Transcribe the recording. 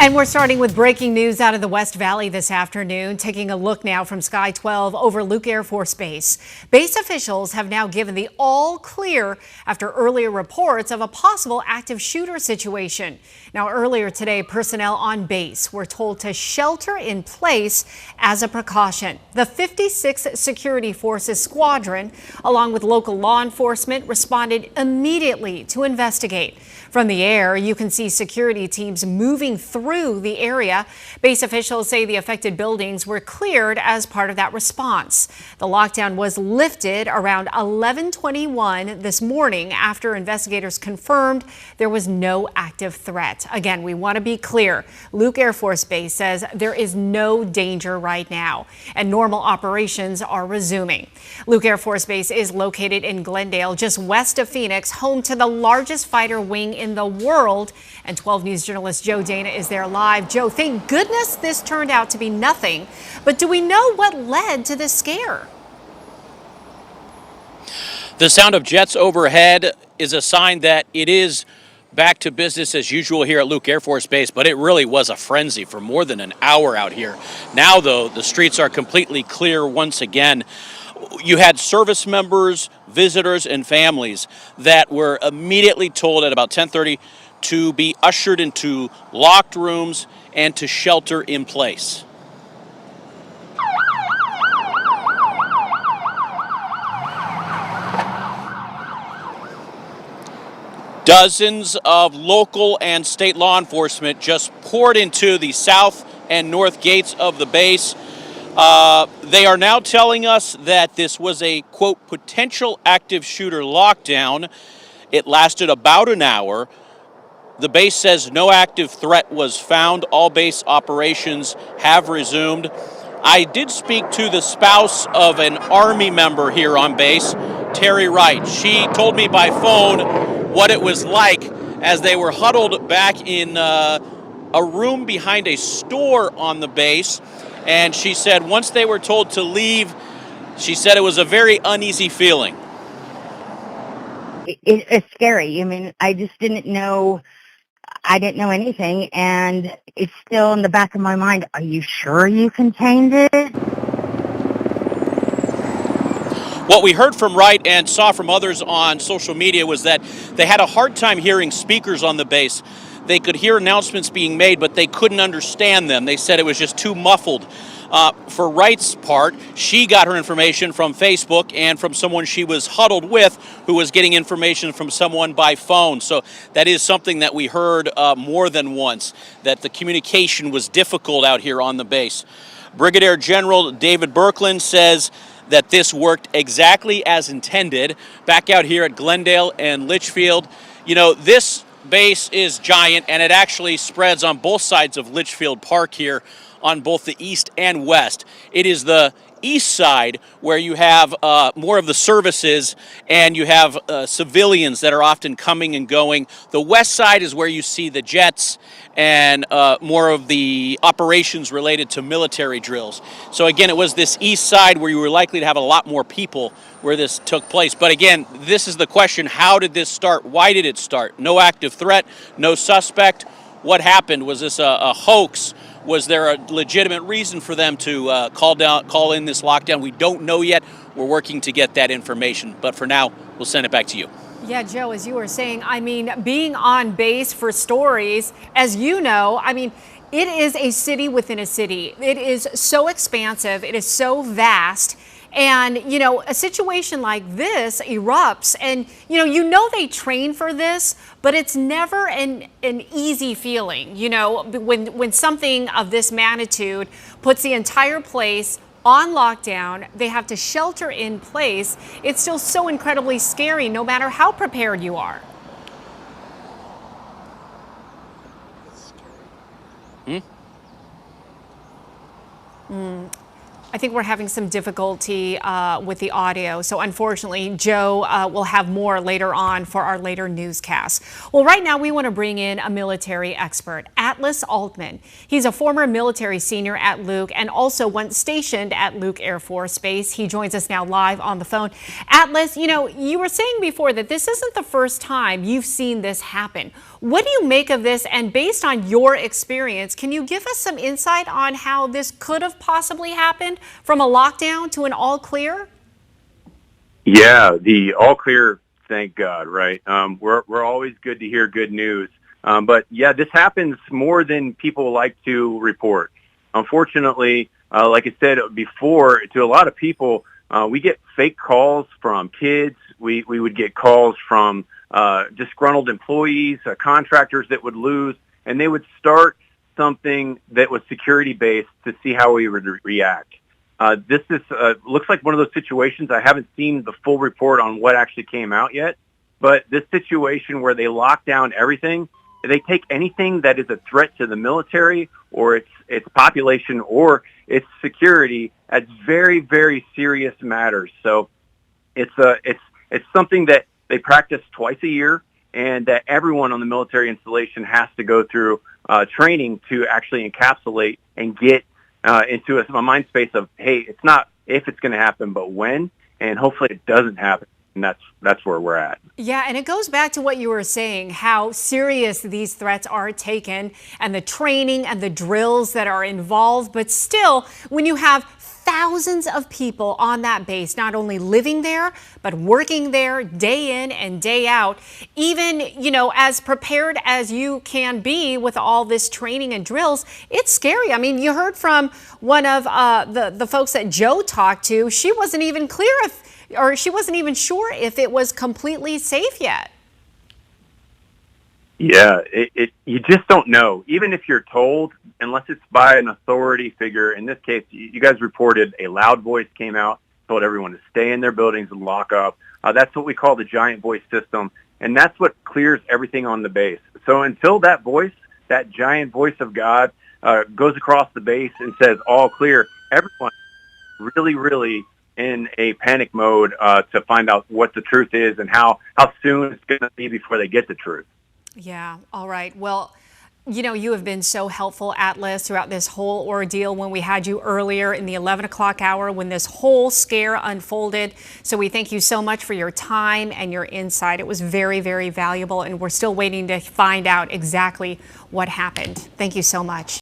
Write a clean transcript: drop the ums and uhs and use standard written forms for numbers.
And we're starting with breaking news out of the West Valley this afternoon. Taking a look now from Sky 12 over Luke Air Force Base. Base officials have now given the all clear after earlier reports of a possible active shooter situation. Now, earlier today, personnel on base were told to shelter in place as a precaution. The 56th Security Forces Squadron, along with local law enforcement, responded immediately to investigate. From the air, you can see security teams moving through the area. Base officials say the affected buildings were cleared as part of that response. The lockdown was lifted around 11:21 this morning after investigators confirmed there was no active threat. Again, we want to be clear. Luke Air Force Base says there is no danger right now and normal operations are resuming. Luke Air Force Base is located in Glendale, just west of Phoenix, home to the largest fighter wing in the world. And 12 News journalist Joe Dana is there live. Joe, thank goodness this turned out to be nothing. But do we know what led to this scare? The sound of jets overhead is a sign that it is back to business as usual here at Luke Air Force Base, but it really was a frenzy for more than an hour out here. Now, though, the streets are completely clear once again. You had service members, visitors, and families that were immediately told at about 10:30 to be ushered into locked rooms and to shelter in place. Dozens of local and state law enforcement just poured into the south and north gates of the base. They are now telling us that this was a, quote, potential active shooter lockdown. It lasted about an hour. The base says no active threat was found. All base operations have resumed. I did speak to the spouse of an Army member here on base, Terry Wright. She told me by phone what it was like as they were huddled back in a room behind a store on the base. And she said once they were told to leave, she said it was a very uneasy feeling. It's scary. I mean, I just didn't know. I didn't know anything, and it's still in the back of my mind. Are you sure you contained it? What we heard from Wright and saw from others on social media was that they had a hard time hearing speakers on the base. They could hear announcements being made, but they couldn't understand them. They said it was just too muffled. For Wright's part, she got her information from Facebook and from someone she was huddled with who was getting information from someone by phone. So that is something that we heard more than once, that the communication was difficult out here on the base. Brigadier General David Birkeland says that this worked exactly as intended. Back out here at Glendale and Litchfield, you know, this base is giant, and it actually spreads on both sides of Litchfield Park here on both the east and west. It is the east side where you have more of the services and you have civilians that are often coming and going. The west side is where you see the jets and more of the operations related to military drills. So again, it was this east side where you were likely to have a lot more people where this took place. But again, this is the question: how did this start? Why did it start? No active threat, no suspect. What happened? Was this a hoax? Was there a legitimate reason for them to call in this lockdown? We don't know yet. We're working to get that information. But for now, we'll send it back to you. Yeah, Joe, as you were saying, I mean, being on base for stories, as you know, I mean, it is a city within a city. It is so expansive. It is so vast. And, you know, a situation like this erupts and, you know they train for this, but it's never an easy feeling, when something of this magnitude puts the entire place on lockdown, they have to shelter in place. It's still so incredibly scary, no matter how prepared you are. I think we're having some difficulty with the audio. So unfortunately, Joe will have more later on for our later newscast. Well, right now we want to bring in a military expert, Atlas Altman. He's a former military senior at Luke and also once stationed at Luke Air Force Base. He joins us now live on the phone. Atlas, you were saying before that this isn't the first time you've seen this happen. What do you make of this? And based on your experience, can you give us some insight on how this could have possibly happened from a lockdown to an all clear? Yeah, the all clear, thank God, right? We're always good to hear good news. But yeah, this happens more than people like to report. Unfortunately, like I said before, to a lot of people, we get fake calls from kids. We would get calls from disgruntled employees, contractors that would lose, and they would start something that was security-based to see how we would react. This is looks like one of those situations. I haven't seen the full report on what actually came out yet, but this situation where they lock down everything, they take anything that is a threat to the military or its population or its security as very, very serious matters. So it's something that they practice twice a year, and that everyone on the military installation has to go through training to actually encapsulate and get into a mind space of, hey, it's not if it's going to happen, but when, and hopefully it doesn't happen. And that's where we're at. Yeah, and it goes back to what you were saying, how serious these threats are taken and the training and the drills that are involved. But still, when you have thousands of people on that base, not only living there, but working there day in and day out, even, as prepared as you can be with all this training and drills, it's scary. I mean, you heard from one of the folks that Joe talked to. She wasn't even clear she wasn't even sure if it was completely safe yet. Yeah, you just don't know. Even if you're told, unless it's by an authority figure. In this case, you guys reported a loud voice came out, told everyone to stay in their buildings and lock up. That's what we call the giant voice system, and that's what clears everything on the base. So until that voice, that giant voice of God, goes across the base and says all clear, everyone really, really in a panic mode to find out what the truth is and how soon it's going to be before they get the truth. Yeah. All right. Well, you have been so helpful, Atlas, throughout this whole ordeal when we had you earlier in the 11 o'clock hour when this whole scare unfolded. So we thank you so much for your time and your insight. It was very, very valuable, and we're still waiting to find out exactly what happened. Thank you so much.